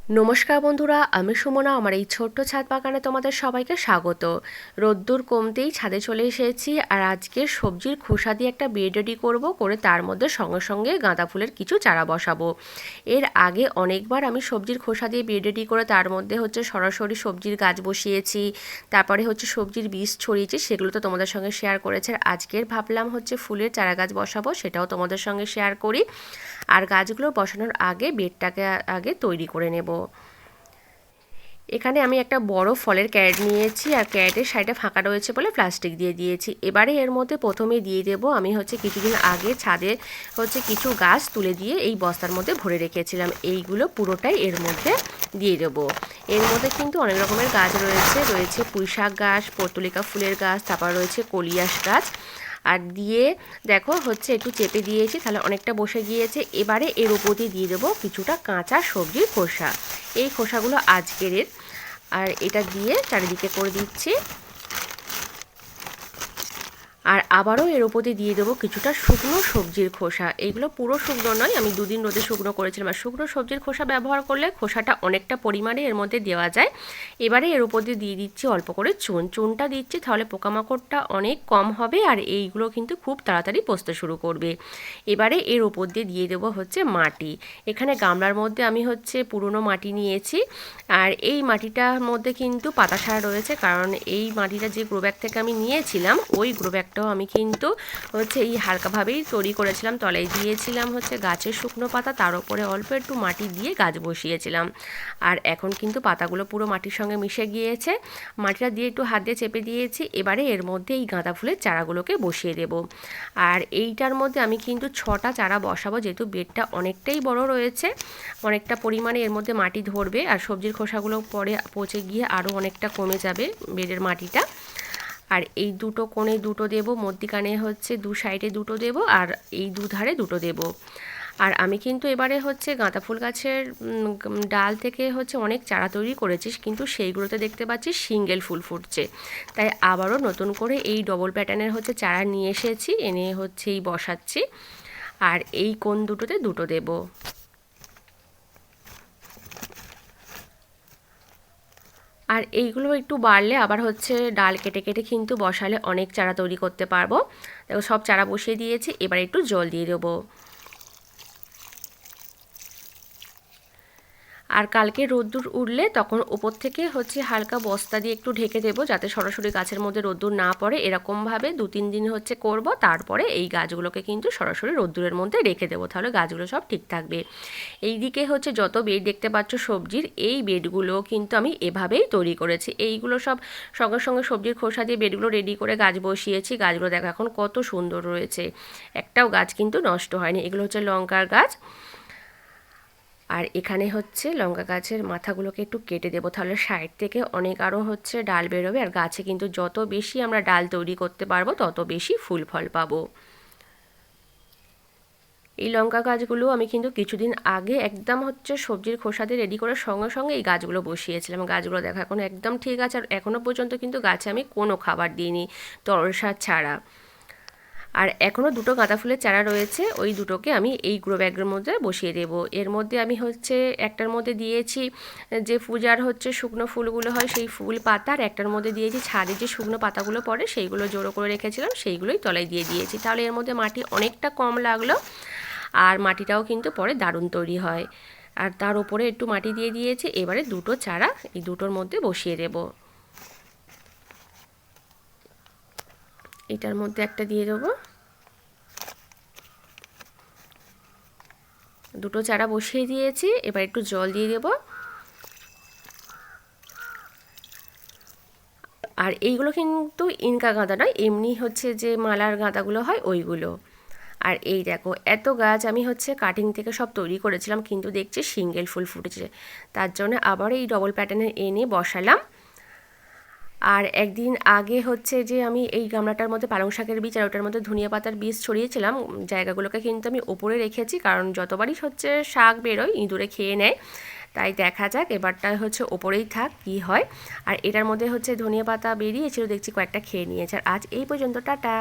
নমস্কার বন্ধুরা, আমি সুমনা। আমার এই ছোট্ট ছাদ বাগানে তোমাদের সবাইকে স্বাগত। রোদ্দুর কমতেই ছাদে চলে এসেছি, আর আজকে সবজির খোসা দিয়ে একটা বেড রেডি করে তার মধ্যে সঙ্গে সঙ্গে গাঁদা ফুলের কিছু চারা বসাবো। এর আগে অনেকবার আমি সবজির খোসা দিয়ে বেড রেডি করে তার মধ্যে সরাসরি সবজির গাছ বসিয়েছি, তারপরে সবজির বীজ ছড়িয়েছি, সেগুলো তো তোমাদের সঙ্গে শেয়ার করেছি। আর আজকের ভাবলাম ফুলের চারা গাছ বসাবো, সেটাও তোমাদের সঙ্গে শেয়ার করি। আর গাছগুলো বসানোর আগে বেডটাকে আগে তৈরি করে নেব। এখানে আমি একটা বড় ফলের ক্যারেট নিয়েছি, আর ক্যারেটের সাইডে ফাঁকা রয়েছে বলে প্লাস্টিক দিয়ে দিয়েছি। এবারে এর মধ্যে প্রথমে দিয়ে দেব আমি কিছুদিন আগে ছাদে কিছু গাছ তুলে দিয়ে এই বস্তার মধ্যে ভরে রেখেছিলাম, এইগুলো পুরোটাই এর মধ্যে দিয়ে দেবো। এর মধ্যে কিন্তু অনেক রকমের গাছ রয়েছে পুঁইশাক গাছ, পর্তুলিকা ফুলের গাছ, তারপর রয়েছে কলিয়াস গাছ। আর দিয়ে দেখো একটু চেপে দিয়েছি, তাহলে অনেকটা বসে গিয়েছে। এবারে এর উপর দিয়ে দেবো কিছুটা কাঁচা সবজির খোসা। এই খোসাগুলো আজকের, আর এটা দিয়ে চারিদিকে করে দিচ্ছি। আর আবারও এর উপর দিয়ে দেবো কিছুটা শুকনো সবজির খোসা। এইগুলো পুরো শুকনো নয়, আমি দুদিন রোদে শুকনো করেছিলাম। আর শুকনো সবজির খোসা ব্যবহার করলে খোসাটা অনেকটা পরিমাণে এর মধ্যে দেওয়া যায়। এবারে এর উপর দিয়ে দিচ্ছি অল্প করে চুনটা দিচ্ছি, তাহলে পোকামাকড়টা অনেক কম হবে, আর এইগুলো কিন্তু খুব তাড়াতাড়ি পচতে শুরু করবে। এবারে এর উপর দিয়ে দেবো মাটি। এখানে গামলার মধ্যে আমি পুরনো মাটি নিয়েছি, আর এই মাটিটার মধ্যে কিন্তু পাতা সার রয়েছে, কারণ এই মাটিটা যে গ্রো ব্যাগ থেকে আমি নিয়েছিলাম, ওই গ্রো ব্যাগটাও আমি কিন্তু এই হালকাভাবেই তৈরি করেছিলাম। তলায় দিয়েছিলাম গাছের শুকনো পাতা, তার উপরে অল্প একটু মাটি দিয়ে গাছ বসিয়েছিলাম। আর এখন কিন্তু পাতাগুলো পুরো মাটির সঙ্গে মিশে গিয়েছে। মাটিটা দিয়ে একটু হাত দিয়ে চেপে দিয়েছি। এবারে এর মধ্যে এই গাঁদা ফুলের চারাগুলোকে বসিয়ে দেব। আর এইটার মধ্যে আমি কিন্তু 6টা চারা বসাবো, যেহেতু বেডটা অনেকটাই বড় রয়েছে, অনেকটা পরিমাণে এর মধ্যে মাটি ধরবে। আর সবজির খোসাগুলো পরে পচে গিয়ে আরও অনেকটা কমে যাবে বেডের মাটিটা। আর এই দুটো কোণে দুটো দেব, মধ্যিখানে দু সাইডে দুটো দেব, আর এই দুধারে দুটো দেব। আর আমি কিন্তু এবারে গাঁদা ফুল গাছের ডাল থেকে অনেক চারা তৈরি করেছি, কিন্তু সেইগুলোতে দেখতে পাচ্ছি সিঙ্গেল ফুল ফুটছে। তাই আবারও নতুন করে এই ডবল প্যাটার্নের চারা নিয়ে এসেছি, এনে এই বসাচ্ছি। আর এই কোণ দুটোতে দুটো দেব। আর এইগুলো একটু বাড়লে আবার ডাল কেটে কেটে কিন্তু বসালে অনেক চারা তৈরি করতে পারবো। দেখো সব চারা বসিয়ে দিয়েছি, এবার একটু জল দিয়ে দেবো। আর কালকে রোদ্দুর উঠলে তখন ওপর থেকে হালকা বস্তা দিয়ে একটু ঢেকে দেবো, যাতে সরাসরি গাছের মধ্যে রোদ্দুর না পড়ে। এরকমভাবে 2-3 দিন করব, তারপরে এই গাছগুলোকে কিন্তু সরাসরি রোদ্দুরের মধ্যে রেখে দেবো, তাহলে গাছগুলো সব ঠিক থাকবে। এইদিকে যত বেড দেখতে পাচ্ছ সবজির, এই বেডগুলো কিন্তু আমি এভাবেই তৈরি করেছি। এইগুলো সব সঙ্গে সঙ্গে সবজির খোসা দিয়ে বেডগুলো রেডি করে গাছ বসিয়েছি। গাছগুলো দেখো এখন কত সুন্দর রয়েছে, একটাও গাছ কিন্তু নষ্ট হয়নি। এগুলো লঙ্কার গাছ। আর এখানে লঙ্কা গাছের মাথাগুলোকে একটু কেটে দেবো, তাহলে সাইড থেকে অনেক আরও ডাল বেরোবে। আর গাছে কিন্তু যত বেশি আমরা ডাল তৈরি করতে পারবো, তত বেশি ফুল ফল পাবো। এই লঙ্কা গাছগুলো আমি কিন্তু কিছুদিন আগে একদম সবজির খোসা দিয়ে রেডি করে সঙ্গে সঙ্গে এই গাছগুলো বসিয়েছিলাম। গাছগুলো দেখা এখন একদম ঠিক আছে, আর এখনও পর্যন্ত কিন্তু গাছে আমি কোনো খাবার দিইনি, তরল সার ছাড়া। আর এখনও দুটো গাঁদা ফুলের চারা রয়েছে, ওই দুটোকে আমি এই গ্রো ব্যাগের মধ্যে বসিয়ে দেব। এর মধ্যে আমি একটার মধ্যে দিয়েছি যে পূজার শুকনো ফুলগুলো হয় সেই ফুল পাতা, আর একটার মধ্যে দিয়েছি ছাদে যে শুকনো পাতাগুলো পড়ে সেইগুলো জড়ো করে রেখেছিলাম, সেইগুলোই তলায় দিয়ে দিয়েছি। তাহলে এর মধ্যে মাটি অনেকটা কম লাগলো, আর মাটিটাও কিন্তু পরে দারুণ তৈরি হয়। আর তার উপরে একটু মাটি দিয়ে দিয়েছি। এবারে দুটো চারা এই দুটোর মধ্যে বসিয়ে দেব। এটার মধ্যে একটা দিয়ে দেবো। দুটো চারা বসিয়ে দিয়েছি, এবার একটু জল দিয়ে দেব। আর এইগুলো কিন্তু ইনকা গাঁদা নয়, এমনি যে মালার গাঁদাগুলো হয় ওইগুলো। আর এই দেখো এত গাছ আমি কাটিং থেকে সব তৈরি করেছিলাম, কিন্তু দেখছি সিঙ্গেল ফুল ফুটেছে। তার জন্য আবার এই ডবল প্যাটার্নের এনে বসালাম। আর একদিন আগে যে আমি এই গামলাটার মধ্যে পালং শাকের বীজ, আর ওটার মধ্যে ধনিয়া পাতার বীজ ছড়িয়েছিলাম। জায়গাগুলোকে কিন্তু আমি ওপরে রেখেছি, কারণ যতবারই শাক বেরোয় ইঁদুরে খেয়ে নেয়। তাই দেখা যাক এবারটা ওপরেই থাক কি হয়। আর এটার মধ্যে ধনিয়া পাতা বেরিয়েছিল, দেখছি কয়েকটা খেয়ে নিয়েছে। আর আজ এই পর্যন্ত, টাটা।